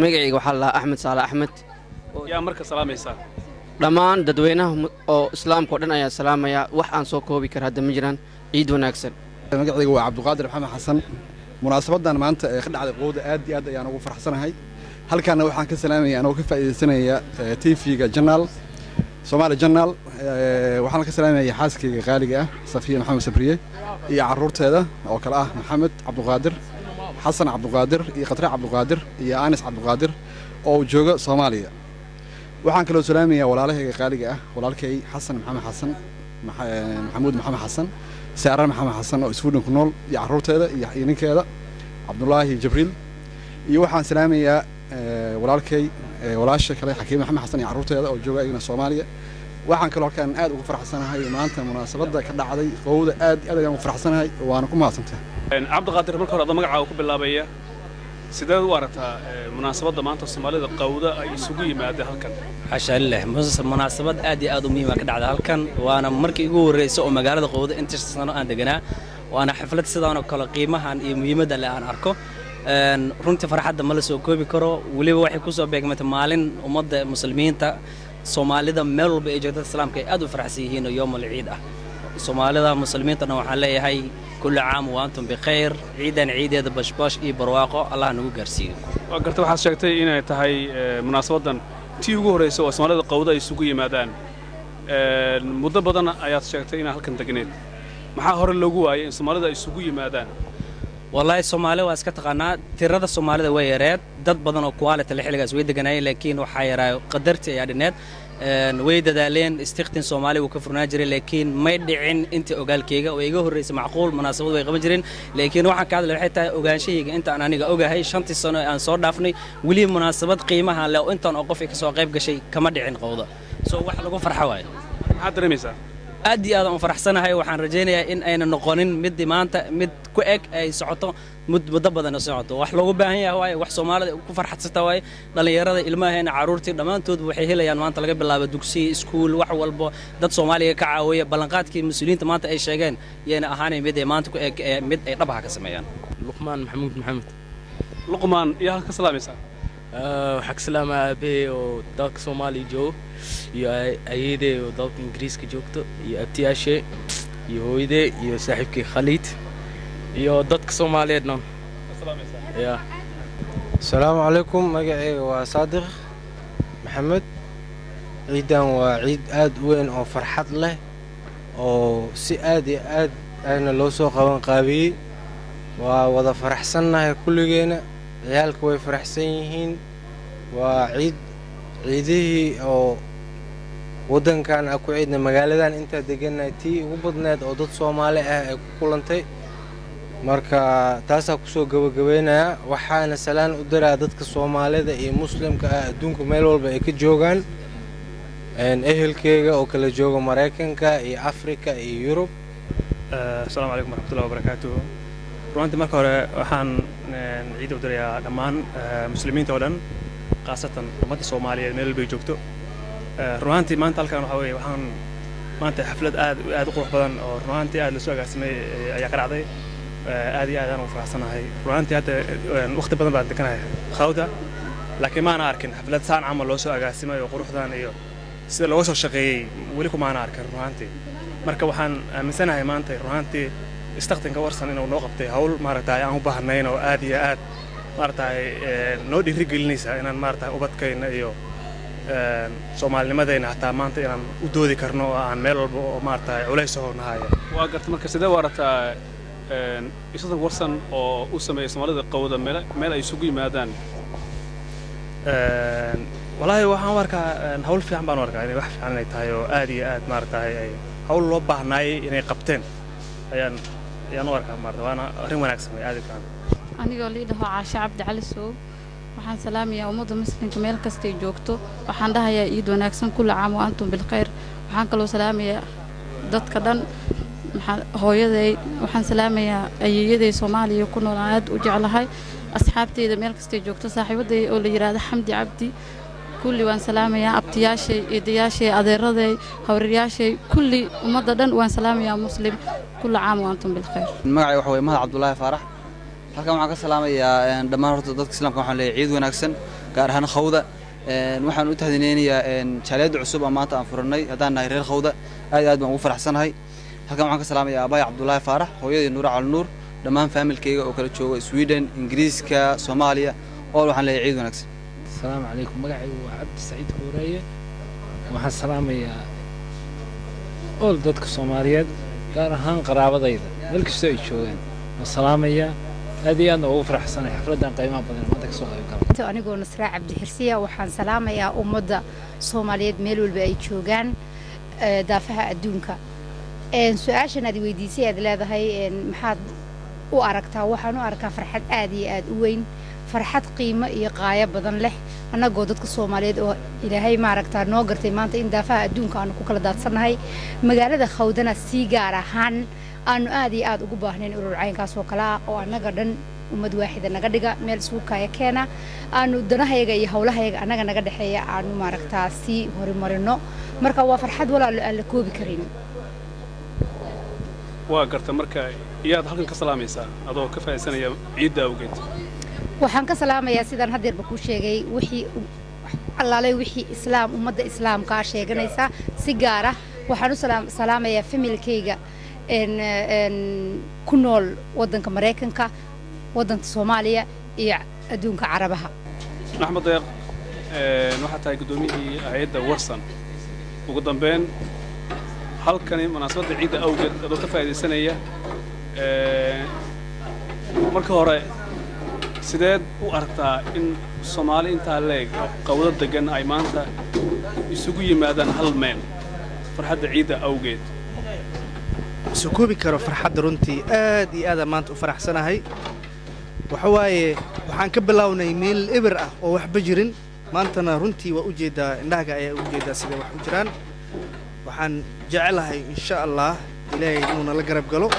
magacayga waxaa la Axmed Saalax Axmed yaa marka salaamaysaa dhammaan dadweynaha oo islaamka oo dhan ayaa salaamaya wax aan soo koobi kara hadda ma jiraan ciid wanaagsan magacayga waa Cabduqaadir Maxamed Xasan munaasabadan maanta ee ka dhacday qowda aad iyo aad ayaan ugu faraxsanahay halkaana waxaan ka salaamayaa anoo ka faa'iideysanaya TV-ga Journal Soomaali Journal waxaan ka salaamayaa xaaskeyga qaaliga ah Safiya Maxamed Sabriye iyo carruurteeda oo kala ah Maxamed Cabduqaadir Xasan Cabduqaadir iyo Khatre Cabduqaadir iyo Anis Cabduqaadir oo jooga Soomaaliya waxaan kaloo salaamayaa walaalahayga qaaliga ah walaalkay Xasan Maxamed Xasan Maxamuud Maxamed Xasan Saara Maxamed Xasan oo Sweden ku nool iyo carruurteeda iyo ninkeeda Cabdullaahi Jibriil iyo waxaan salaamayaa walaalkay walaasha kale Xakiim Maxamed Xasan iyo carruurteeda oo jooga iyana Soomaaliya waxaan kaloo halkaan aad ugu faraxsanahay maanta munaasabada ka dhacday qowda aad ayaan ugu faraxsanahay waana ku mahadsantahay Cabduqaadir marka hore magacaaga ku bilaabaya sideed u aragtaa munaasabada maanta Soomaalida qowda ay isugu yimaadeen halkan xashaallah munaasabad aad iyo aad u muhiim ah ka dhacday halkan waana markii ugu horeysay oo magaalada qowda inta sano aan deganaa waana xaflad sidaan oo kale qiimahan iyo muhiimadda la aan arko runtii farxadda ma la soo koobi karo waliba waxay ku soo beegmatay maalin ummadda muslimiinta Soomaalida meel walba ay joogto islaamka ay aad u faraxsan yihiin oo yoomul ciid ah Soomaalida muslimiintana waxaan leeyahay kullu caam wa antum bikhayr ciidan ciideeda bashbash iyo barwaaqo Allah nagu gaarsiiyo waa gartay waxaad sheegtay inay tahay munaasabadan tii ugu horeysay oo Soomaalida qowda ay isugu yimaadaan muddo badan ayaad sheegtay inay halkan degneed maxaa hore loogu waayay in Soomaalida ay isugu yimaadaan wallahi Soomaali waa iska taqaanaa tirada Soomaalida way yareed dad badan oo quality la xiligaas way deganayeen laakiin waxa yaraa qadartii ayaa dhineed way dadaaleen istiqtin Soomaali uu ka furnaa jiray laakiin may dhicin inta ogaalkeyga oo iga horeysay macquul munaasabad way qaban jireen laakiin waxaan ka hadlay waxay tahay ogaanshayga inta aan aniga ogahay 5 sano aan soo dhaafnay wali munaasabad qiimaha leh oo intaan oo qof ka soo qayb gashay kama dhicin qowda soo wax lagu farxo waay maxaad dareemaysaa aad iyo aad aan faraxsanahay waxaan rajaynayaa in ayna noqonin mid maanta mid ku eg ay socoto muddo badan oo socoto wax loogu baahan yahay wax Soomaalida ku farxadsata way dhalinyarada ilmaheena caruurtii dhamaantood waxay helayaan maanta laga bilaabo dugsi iskuul wax walba dad Soomaaliya ka caawiya balanqaadkii mas'uuliyiinta maanta ay sheegeen yeena ahaanay mid ay maanta ku eg mid ay dhabaha ka sameeyaan Luqmaan Maxamuud Maxamed Luqmaan iyo halka salaamaysa waxaa salaama aabbahay oo dalka Soomaaliya joogo iyo ayeeday oo dalka Ingiriiska joogto iyo abtiyaashay iyo hooyaday iyo saaxiibkay Khalid iyo dadka Soomaaliyeed dhan salaamaysa Assalaamu calaykum magacayga waa Saadiq Maxamed ciidan waa ciid aad u weyn oo farxad leh oo si aad iyo aad ayna loo soo qaban qaabiyay waa wada faraxsanahay kulligeena ciyaalku way faraxsan yihiin waa ciidihii oo wadankan ku ciidna magaaladan inta deganay tii ugu badneed oo dad Soomaali ah ay ku kulantay marka taas ku soo gabagabeynaya waxaana salaan u diraa dadka Soomaalida iyo muslimka ah adduunka meel walba ay ka joogan ehelkeyga oo kala jooga Mareykanka iyo Afrika iyo Yurub Assalaamu calaykum warahmatullahi wabarakatuh runtii marka hore waxaan ciid u dirayaa dhammaan muslimiinta oo dhan qaasatan ummadda Soomaaliyeed meel walba ay joogto runtii maanta halkan waxa weeye waxaan maanta xaflad aad u qurux badan oo runtii aad la soo agaasimay ayaa ka dhacday aad iyo aad aan u faraxsanahay runtii hadda waqti badan baan deganahay khawda laakiin ma ana arkin xaflad saan camal loo soo agaasimay oo quruxdan iyo sida loo soo shaqeeyay wali kuma ana arkin runtii marka waxaan aaminsanahay maanta runtii istaqtinka warsan inuu noo qabtay hawl maaragtay aan u baahnayn oo aad iyo aad maaragtay noo dhiirigelinaysa inaan maaragtay ubadkayna iyo Soomaalinimadeena hataa maanta inaan u doodi karno oo aan meel walba oo maaragtay culays oo nahay waa gartay marka sidee warata istaqtinka warsan oo u sameeyay Soomaalida qowda meel ay isugu yimaadaan wallahi waxaan warkaa hawl fiican baan warkaa inay wax fiican ay tahay oo aad iyo aad maaragtay ay hawl loo baahnay inay qabteen ayaan u arkaa maarta waana arrin wanaagsan way aad u fiican anigoo liidaho Caasha Cabdi Cali Soo waxaan salaamayaa ummadda muslimka meel kasta ay joogto waxaan dhahayaa ciid wanaagsan kullu caam wa antum bil khayr waxaan kaloo salaamayaa dadka dhan hooyaday waxaan salaamayaa ayeeyaday Soomaaliya ku nool aad u jeclahay asxaabteeda meel kasta ay joogto saaxiibaday oo la yiraahdo Xamdi Cabdi kulli waan salaamayaa abtiyaashay eedayaashay adeeraday hawriyaashay kulli ummadda dhan waan salaamayaa muslim kullu caam wa antum bil khayr magacayga waxa weeye Mahad Cabdullaahi Faarax halkan waxaan ka salaamayaa dhammaan horta dadka islaamka waxaan leeyahay ciid wanaagsan gaar ahaan khawda waxaan u tahdineynayaa jaaliyada cusub oo maanta aan furnay haddaan nahay reer khawda aad baan ugu faraxsanahay halkan waxaan ka salaamayaa abaay cabdullaahi faarax hooyadii nuura cali nuur dhammaan faamilkayga oo kala jooga Sweden Ingiriiska Soomaaliya oo waxaan leeyahay ciid wanaagsan السلام عليكم مقعي وعبد السعيد كورية وحن سلام يا أول ضدك الصوماليات قال هان قرابة ضيدة ملك السوي شوين والسلام يا هذه أنا وفرح سنة حفلة قيمة بدنا ما تكسوها يقال. أنا قول نسرع عبد الحرسية وحن سلام يا أمضى الصوماليات ميلو البعيد شوجان دافعها الدونكا. سؤالنا دي ويديسي هذا هاي محد وأركتها وحن وأركها فرحة آدي وين فرحة قيمة إيقاية بدن له أنا جودتك الصوماليات أو إلى هاي معركة نوجرت ما أنت إن دافع دون كانوا كل دات صنع هاي مجال خودنا سيجارة هن أنا آدي أقوبهن أولو العين كاسو كلا أو أنا قدن ومد واحد أنا قدقة ميل سوكا يكنا أنا دنا هاي جاي حولها هاي أنا قدر حيا أنا معركة سي مرينو مركا وفرحة ولا الكوب كريم وقرت مركا يا هلكن كسلاميسا أدو كفاية سنة عيد أوجد waxaan ka salaamayaa sidaan hadeer ba ku sheegay wixii allaalay wixii islaam ummadda islaamka sheeganaysa si gaar ah waxaan u salaamayaa familkayga ku nool wadanka Mareykanka wadanka Soomaaliya iyo adduunka Carabaha Axmed Deeq waxa tahay gudoomiyihii hay'adda Warsan ugu dambeyn halkani munaasabada ciid awgeed adoo ka faa'iideysanaya marka hore sideed u aragtaa in Soomaali inta leeg qowda degan ay maanta isugu yimaadaan hal meel farxadda ciida awgeed sukuubi karo farxadda runtii aad iyo aad maanta u faraxsanahay waxa waaye waxaan ka bilownay meel eber ah oo waxba jirin maantana runtii waa u jeedaa indhaha ayaa u jeedaa sida wax u jiraan waxaan jecelahay insha Allah ilaahay inuu nala garab galo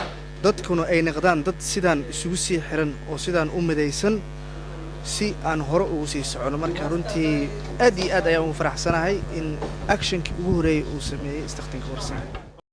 dadkuna ay noqdaan dad sidaan isugu sii xiran oo sidaan u midaysan si aan hore ugu sii socono marka runtii aad iyo aad ayaan u faraxsanahay in actionkii ugu horeeyay uu sameeyay istakhtinka Warsan